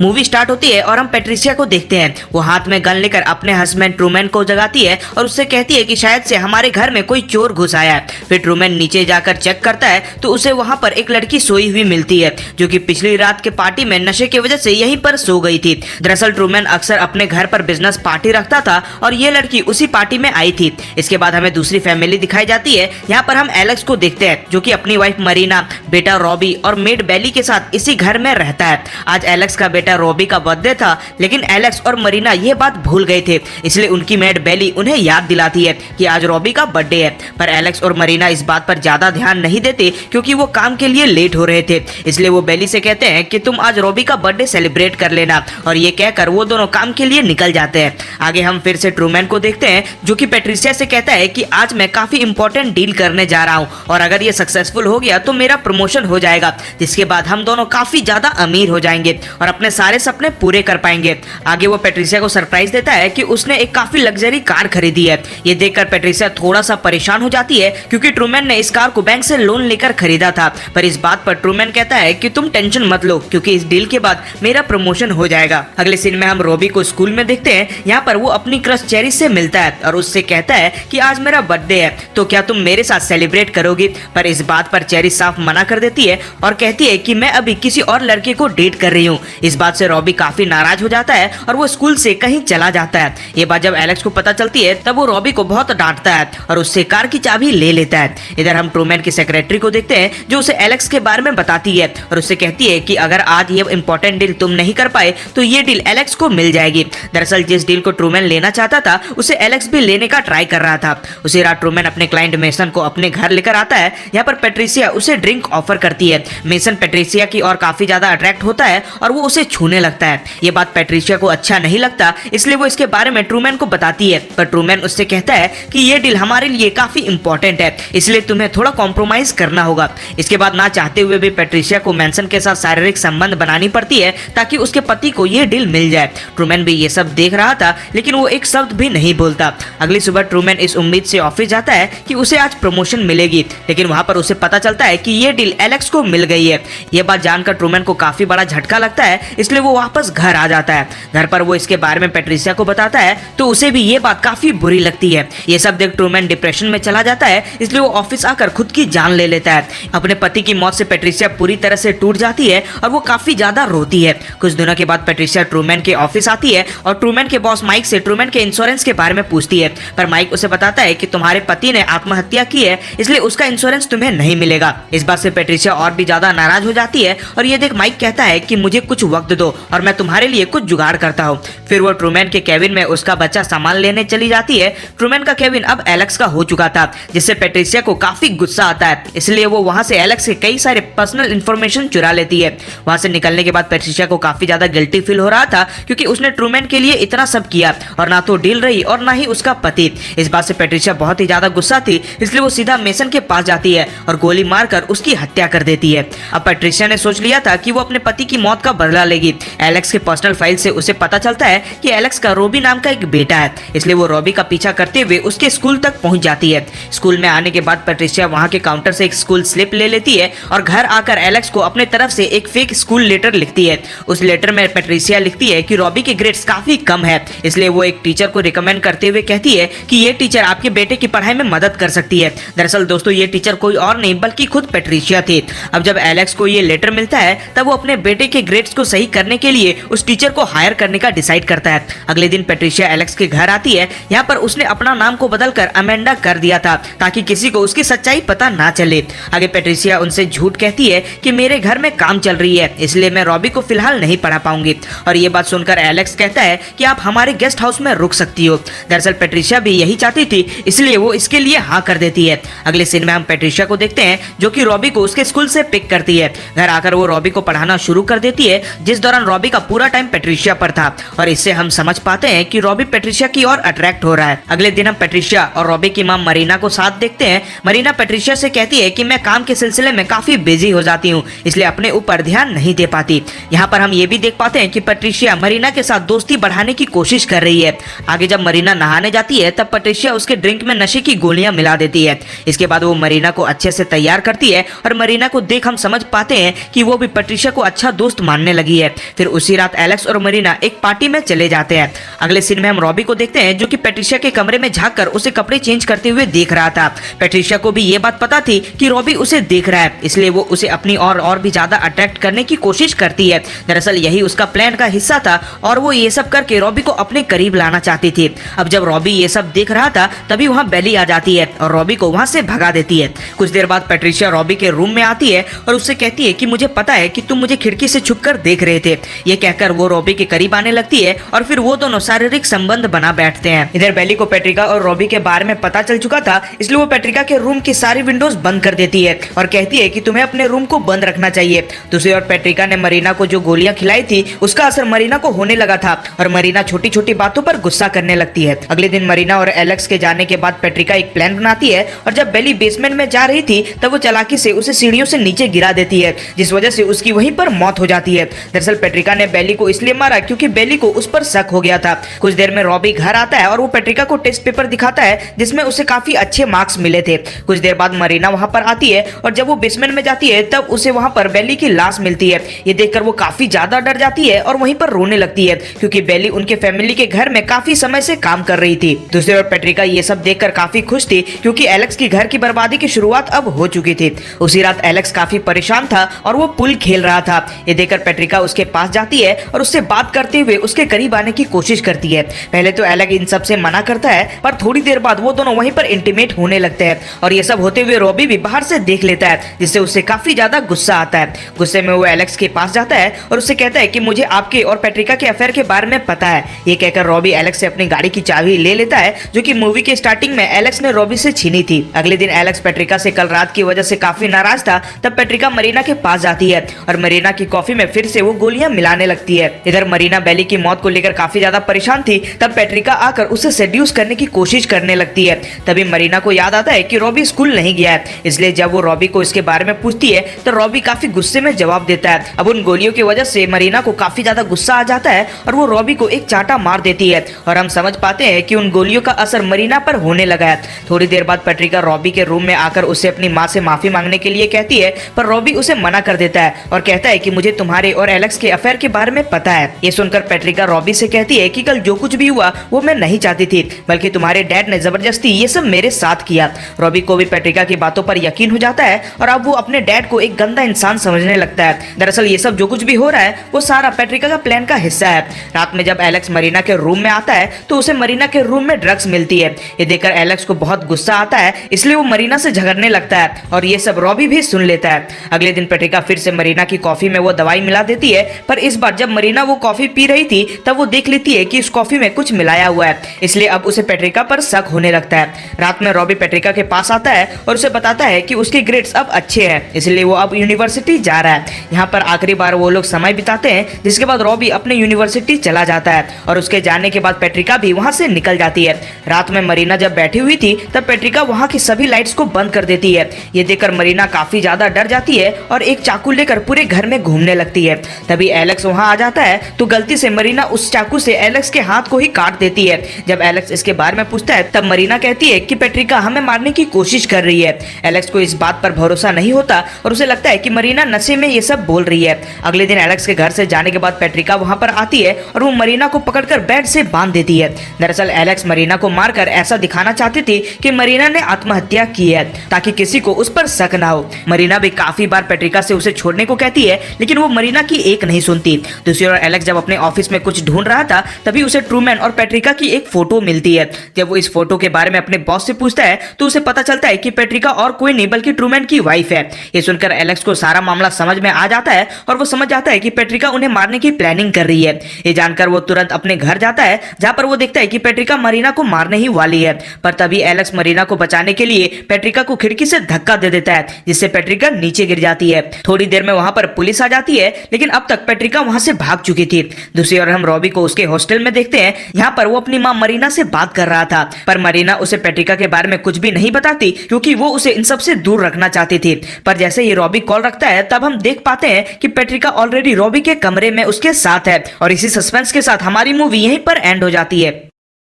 Movie start होती है और हम पेट्रिशिया को देखते हैं। वो हाथ में गन लेकर अपने हस्बैंड ट्रूमैन को जगाती है और उससे कहती है कि शायद से हमारे घर में कोई चोर घुस आया है। फिर ट्रूमैन नीचे जाकर चेक करता है तो उसे वहाँ पर एक लड़की सोई हुई मिलती है जो कि पिछली रात के पार्टी में नशे की वजह से यहीं पर सो गई थी। दरअसल ट्रूमैन अक्सर अपने घर पर बिजनेस पार्टी रखता था और ये लड़की उसी पार्टी में आई थी। इसके बाद हमें दूसरी फैमिली दिखाई जाती है। यहाँ पर हम एलेक्स को देखते हैं जो कि अपनी वाइफ मरीना, बेटा रॉबी और मेड बेली के साथ इसी घर में रहता है। आज एलेक्स का बेटा रॉबी का बर्थडे था, लेकिन एलेक्स और मरीना ये बात भूल गए थे, इसलिए उनकी मेड बेली उन्हें याद दिलाती है कि आज रॉबी का बर्थडे है। पर एलेक्स और मरीना इस बात पर ज्यादा ध्यान नहीं देते क्योंकि वो काम के लिए लेट हो रहे थे। इसलिए वो बेली से कहते हैं कि तुम आज रॉबी का बर्थडे सेलिब्रेट कर लेना, और ये कहकर वो दोनों काम के लिए निकल जाते हैं। आगे हम फिर से ट्रूमैन को देखते हैं जो कि पेट्रिशिया से कहता है कि आज मैं काफी इंपॉर्टेंट डील करने जा रहा हूँ और अगर ये सक्सेसफुल हो गया तो मेरा प्रमोशन हो जाएगा, जिसके बाद हम दोनों काफी ज्यादा अमीर हो जाएंगे और अपने सारे सपने पूरे कर पाएंगे। आगे वो पेट्रिशिया को सरप्राइज देता है कि उसने एक काफी लग्जरी कार खरीदी है। ये देखकर पेट्रिशिया थोड़ा सा परेशान हो जाती है क्योंकि ट्रूमैन ने इस कार को बैंक से लोन लेकर खरीदा था। पर इस बात पर ट्रूमैन कहता है कि तुम टेंशन मत लो क्योंकि इस डील के बाद मेरा प्रमोशन हो जाएगा। अगले सीन में हम रॉबी को स्कूल में देखते हैं। यहाँ पर वो अपनी क्रश चेरी से मिलता है और उससे कहता है कि आज मेरा बर्थडे है तो क्या तुम मेरे साथ सेलिब्रेट करोगी। पर इस बात पर चेरी साफ मना कर देती है और कहती है कि मैं अभी किसी और लड़के को डेट कर रही हूँ। इस बात से रॉबी काफी नाराज हो जाता है और वो स्कूल से कहीं चला जाता है। ये बात जब एलेक्स को पता चलती है तब वो रॉबी को बहुत डांटता है और उससे कार की चाबी ले लेता है। इधर हम ट्रूमैन की सेक्रेटरी को देखते हैं जो उसे एलेक्स के बारे में बताती है और उससे कहती है कि अगर आज ये इंपॉर्टेंट डील तुम नहीं कर पाए तो ये डील एलेक्स को मिल जाएगी। दरअसल जिस डील को ट्रूमैन लेना चाहता था उसे एलेक्स भी लेने का ट्राई कर रहा था। उसी रात ट्रूमैन अपने क्लाइंट मेसन को अपने घर लेकर आता है। यहाँ पर पेट्रिशिया उसे ड्रिंक ऑफर करती है। मेसन पेट्रिशिया की और काफी ज्यादा अट्रैक्ट होता है और वो उसे छूने लगता है। ये बात पेट्रिशिया को अच्छा नहीं लगता, इसलिए वो इसके बारे में ट्रूमैन को बताती है। पर ट्रूमैन उससे कहता है कि ये डील हमारे लिए काफी इंपॉर्टेंट है, इसलिए तुम्हें थोड़ा कॉम्प्रोमाइज करना होगा। इसके बाद ना चाहते हुए भी पेट्रिशिया को मेसन के साथ शारीरिक संबंध बनानी पड़ती है ताकि उसके पति को ये डील मिल जाए। ट्रूमैन भी ये सब देख रहा था लेकिन वो एक शब्द भी नहीं बोलता। अगली सुबह ट्रूमैन इस उम्मीद से ऑफिस जाता है कि उसे आज प्रमोशन मिलेगी, लेकिन वहां पर उसे पता चलता है कि ये डील एलेक्स को मिल गई है। ये बात जानकर ट्रूमैन को काफी बड़ा झटका लगता है, इसलिए वो वापस घर आ जाता है। घर पर वो इसके बारे में पेट्रिशिया को बताता है तो उसे भी ये बात काफी बुरी लगती है। ये सब देख ट्रूमैन डिप्रेशन में चला जाता है, इसलिए वो ऑफिस आकर खुद की जान ले लेता है। अपने पति की मौत से पेट्रिशिया पूरी तरह से टूट जाती है और वो काफी ज्यादा रोती है। कुछ दिनों के बाद पेट्रिशिया ट्रूमैन के ऑफिस आती है और ट्रूमैन के बॉस माइक से ट्रूमैन के इंश्योरेंस के बारे में पूछती है। पर माइक उसे बताता है कि तुम्हारे पति ने आत्महत्या की है, इसलिए उसका इंश्योरेंस तुम्हें नहीं मिलेगा। इस बात से पेट्रिशिया और भी ज्यादा नाराज हो जाती है और ये देख माइक कहता है कि मुझे कुछ वक्त दो और मैं तुम्हारे लिए कुछ जुगाड़ करता हूँ। फिर वो ट्रूमैन के केबिन में उसका बच्चा सामान लेने चली जाती है। ट्रूमैन का केबिन अब एलेक्स का हो चुका था, जिससे पेट्रिशिया को काफी गुस्सा आता है, इसलिए वो वहां से एलेक्स के कई सारे पर्सनल इंफॉर्मेशन चुरा लेती है। वहां से निकलने के बाद पेट्रिशिया को काफी ज्यादा गिल्टी फील हो रहा था क्योंकि उसने ट्रूमैन के लिए इतना सब किया और ना तो डील रही और ना ही उसका पति। इस बात से पेट्रिशिया बहुत ही ज्यादा गुस्सा थी, इसलिए वो सीधा मेसन के पास जाती है और गोली मारकर उसकी हत्या कर देती है। अब पेट्रिशिया ने सोच लिया था कि वो अपने पति की मौत का बदला लेगी। एलेक्स के पर्सनल फाइल से उसे पता चलता है कि एलेक्स का रॉबी नाम का एक बेटा है, इसलिए वो रॉबी का पीछा करते हुए उसके स्कूल तक पहुंच जाती है। स्कूल में आने के बाद पेट्रिशिया वहां के काउंटर से एक स्कूल स्लिप ले लेती है और घर आकर एलेक्स को अपने तरफ से एक फेक स्कूल लेटर लिखती है। उस लेटर में पेट्रिशिया लिखती है कि रॉबी के ग्रेड्स काफी कम है, इसलिए वो एक टीचर को रिकमेंड करते हुए कहती है कि ये टीचर आपके बेटे की पढ़ाई में मदद कर सकती है। दरअसल दोस्तों ये टीचर कोई और नहीं बल्कि खुद पेट्रिशिया थी। अब जब एलेक्स को ये लेटर मिलता है तब वो अपने बेटे के ग्रेड्स को सही करने के लिए उस टीचर को हायर करने का डिसाइड करता है। अगले दिन पेट्रिशिया एलेक्स के घर आती है। यहाँ पर उसने अपना नाम को बदलकर अमेंडा कर दिया था ताकि किसी को उसकी सच्चाई पता ना चले। आगे पेट्रिशिया उनसे झूठ कहती है कि मेरे घर में काम चल रही है, इसलिए मैं रॉबी को फिलहाल नहीं पढ़ा पाऊंगी। और ये बात सुनकर एलेक्स कहता है कि आप हमारे गेस्ट हाउस में रुक सकती हो। दरअसल पेट्रिशिया भी यही चाहती थी, इसलिए वो इसके लिए हाँ कर देती है। अगले सीन में हम पेट्रिशिया को देखते हैं जो कि रॉबी को उसके स्कूल से पिक करती है। घर आकर वो रॉबी को पढ़ाना शुरू कर देती है, जिस दौरान रॉबी का पूरा टाइम पेट्रिशिया पर था और इससे हम समझ पाते हैं कि रॉबी पेट्रिशिया की ओर अट्रैक्ट हो रहा है। अगले दिन हम पेट्रिशिया और रॉबी की मां मरीना को साथ देखते हैं। मरीना पेट्रिशिया से कहती है कि मैं काम के सिलसिले में काफी बिजी हो जाती हूँ, इसलिए अपने ऊपर ध्यान नहीं दे पाती। यहाँ पर हम ये भी देख पाते हैं कि पेट्रिशिया मरीना के साथ दोस्ती बढ़ाने की कोशिश कर रही है। आगे जब मरीना नहाने जाती है तब पेट्रिशिया उसके ड्रिंक में नशे की गोलियां मिला देती है। इसके बाद वो मरीना को अच्छे से तैयार करती है और मरीना को देख हम समझ पाते हैं कि वो भी पेट्रिशिया को अच्छा दोस्त मानने लगी है। फिर उसी रात एलेक्स और मरीना एक पार्टी में चले जाते हैं। अगले सीन में हम रॉबी को देखते हैं जो कि पेट्रिशिया के कमरे में झांककर उसे कपड़े चेंज करते हुए देख रहा था। पेट्रिशिया को भी ये बात पता थी कि रॉबी उसे देख रहा है, इसलिए वो उसे अपनी और भी ज्यादा अट्रैक्ट करने की कोशिश करती है। दरअसल यही उसका प्लान का हिस्सा था और वो ये सब करके रॉबी को अपने करीब लाना चाहती थी। अब जब रॉबी ये सब देख रहा था तभी वहाँ बेली आ जाती है और रॉबी को वहाँ से भगा देती है। कुछ देर बाद पेट्रिशिया रॉबी के रूम में आती है और उससे कहती है कि मुझे पता है कि तुम मुझे खिड़की से छुपकर देख रहे थे। ये कहकर वो रॉबी के करीब आने लगती है और फिर वो दोनों शारीरिक संबंध बना बैठते हैं। इधर बेली को पेट्रिका और रॉबी के बारे में पता चल चुका था, इसलिए वो पेट्रिका के रूम की सारी विंडोज बंद कर देती है और कहती है कि तुम्हें अपने रूम को बंद रखना चाहिए। दूसरी ओर पेट्रिका ने मरीना को जो गोलियां खिलाई थी उसका असर मरीना को होने लगा था और मरीना छोटी छोटी बातों पर गुस्सा करने लगती है। अगले दिन मरीना और एलेक्स के जाने के बाद पेट्रिका एक प्लान बनाती है और जब बेली बेसमेंट में जा रही थी तब वो चालाकी से उसे सीढ़ियों से नीचे गिरा देती है, जिस वजह से उसकी वहीं पर मौत हो जाती है। दरअसल पेट्रिका ने बेली को इसलिए मारा क्योंकि बेली को उस पर शक हो गया था। कुछ देर में रॉबी घर आता है और वो पेट्रिका को टेस्ट पेपर दिखाता है जिसमें उसे काफी अच्छे मार्क्स मिले थे। कुछ देर बाद मरीना वहां पर आती है और जब वो बेसमेंट में जाती है तब उसे वहां पर बेली की लाश मिलती है। ये देखकर वो काफी ज्यादा डर जाती है और वहीं पर रोने लगती है क्योंकि बेली उनके फैमिली के घर में काफी समय से काम कर रही थी। दूसरी ओर पेट्रिका ये सब देखकर काफी खुश थी क्योंकि एलेक्स की घर की बर्बादी की शुरुआत अब हो चुकी थी। उसी रात एलेक्स काफी परेशान था और वो पुल खेल रहा था। ये देखकर पेट्रिका उसके पास जाती है और उससे बात करते हुए उसके करीब आने की कोशिश करती है। पहले तो एलेक्स इन सब से मना करता है पर थोड़ी देर बाद वो दोनों वहीं पर इंटीमेट होने लगते हैं और ये सब होते हुए रॉबी भी बाहर से देख लेता है जिससे उसे काफी ज्यादा गुस्सा आता है। गुस्से में वो एलेक्स के पास जाता है और उससे कहता है कि मुझे आपके और पेट्रिका के अफेयर के बारे में पता है। ये कहकर रॉबी एलेक्स से अपनी गाड़ी की चाबी ले लेता है जो कि मूवी के स्टार्टिंग में एलेक्स ने रॉबी से छीनी थी। अगले दिन एलेक्स पेट्रिका से कल रात की वजह से काफी नाराज था। तब पेट्रिका मरीना के पास जाती है और मरीना की कॉफी में फिर से वो गोलियां मिलाने लगती है। इधर मरीना बेली की मौत को लेकर काफी ज्यादा परेशान थी। तब पेट्रिका आकर उसे सेड्यूस करने की कोशिश करने लगती है। तभी मरीना को याद आता है कि रॉबी स्कूल नहीं गया है, इसलिए जब वो रॉबी को इसके बारे में पूछती है तो रॉबी काफी गुस्से में जवाब देता है। अब उन गोलियों की वजह से मरीना को काफी ज्यादा गुस्सा आ जाता है और वो रॉबी को एक चाटा मार देती है और हम समझ पाते हैं कि उन गोलियों का असर मरीना पर होने लगा है। थोड़ी देर बाद पेट्रिका रॉबी के रूम में आकर उससे अपनी माँ से माफी मांगने के लिए कहती है पर रॉबी उसे मना कर देता है और कहता है कि मुझे तुम्हारे और एलेक्स के अफेयर के बारे में पता है। ये सुनकर पेट्रिका रॉबी से कहती है कि कल जो कुछ भी हुआ वो मैं नहीं चाहती थी, बल्कि तुम्हारे डैड ने जबरदस्ती ये सब मेरे साथ किया। रॉबी को भी पेट्रिका की बातों पर यकीन हो जाता है और अब वो अपने डैड को एक गंदा इंसान समझने लगता है। दरअसल ये सब जो कुछ भी हो रहा है वो सारा पेट्रिका का प्लान का हिस्सा है। रात में जब एलेक्स मरीना के रूम में आता है तो उसे मरीना के रूम में ड्रग्स मिलती है। ये देखकर एलेक्स को बहुत गुस्सा आता है, इसलिए वो मरीना से झगड़ने लगता है और ये सब रॉबी भी सुन लेता है। अगले दिन पेट्रिका फिर से मरीना की कॉफी में वो दवाई मिला देती है, पर इस बार जब मरीना वो कॉफी पी रही थी तब वो देख लेती है कि इस कॉफी में कुछ मिलाया हुआ है, इसलिए अब उसे पेट्रिका पर शक होने लगता है। रात में रॉबी पेट्रिका के पास आता है और उसे बताता है कि उसके ग्रेड्स अब अच्छे हैं, इसलिए वो अब यूनिवर्सिटी जा रहा है। यहाँ पर आखिरी बार वो लोग समय बिताते हैं, जिसके बाद रॉबी अपने यूनिवर्सिटी चला जाता है और उसके जाने के बाद पेट्रिका भी वहाँ से निकल जाती है। रात में मरीना जब बैठी हुई थी तब पेट्रिका वहाँ की सभी लाइट्स को बंद कर देती है। ये देखकर मरीना काफी ज्यादा डर जाती है और एक चाकू लेकर पूरे घर में घूमने लगती है। तभी एलेक्स वहाँ आ जाता है तो गलती से मरीना उस चाकू से एलेक्स के हाथ को ही काट देती है। जब एलेक्स इसके बारे में पूछता है तब मरीना कहती है कि पेट्रिका हमें मारने की कोशिश कर रही है। एलेक्स को इस बात पर भरोसा नहीं होता और उसे लगता है कि मरीना नशे में ये सब बोल रही है। अगले दिन एलेक्स के घर से जाने के बाद पेट्रिका वहाँ पर आती है और वो मरीना को पकड़कर बेड से बांध देती है। दरअसल एलेक्स मरीना को मारकर ऐसा दिखाना चाहती थी कि मरीना ने आत्महत्या की है ताकि किसी को उस पर शक ना हो। मरीना भी काफी बार पेट्रिका से उसे छोड़ने को कहती है, लेकिन वो मरीना की एक नहीं सुनती। दूसरी ओर एलेक्स जब अपने ऑफिस में कुछ ढूंढ रहा था तभी उसे ट्रूमैन और पेट्रिका की एक फोटो मिलती है। जब वो इस फोटो के बारे में अपने बॉस से पूछता है तो उसे पता चलता है कि पेट्रिका और कोई नहीं बल्कि ट्रूमैन की वाइफ है। ये सुनकर एलेक्स को सारा मामला समझ में आ जाता है और वो समझ जाता है कि पेट्रिका उन्हें मारने की प्लानिंग कर रही है। ये जानकर वो तुरंत अपने घर जाता है जहाँ पर वो देखता है कि पेट्रिका मरीना को मारने ही वाली है, पर तभी एलेक्स मरीना को बचाने के लिए पेट्रिका को खिड़की से धक्का दे देता है, जिससे पेट्रिका नीचे गिर जाती है। थोड़ी देर में वहां पर पुलिस आ जाती है, लेकिन अब तक पेट्रिका वहां से भाग चुकी थी। दूसरी ओर हम रॉबी को उसके हॉस्टल में देखते हैं। यहाँ पर वो अपनी माँ मरीना से बात कर रहा था, पर मरीना उसे पेट्रिका के बारे में कुछ भी नहीं बताती क्योंकि वो उसे इन सब से दूर रखना चाहती थी। पर जैसे ही रॉबी कॉल रखता है तब हम देख पाते हैं कि पेट्रिका ऑलरेडी रॉबी के कमरे में उसके साथ है और इसी सस्पेंस के साथ हमारी मूवी यहीं पर एंड हो जाती है।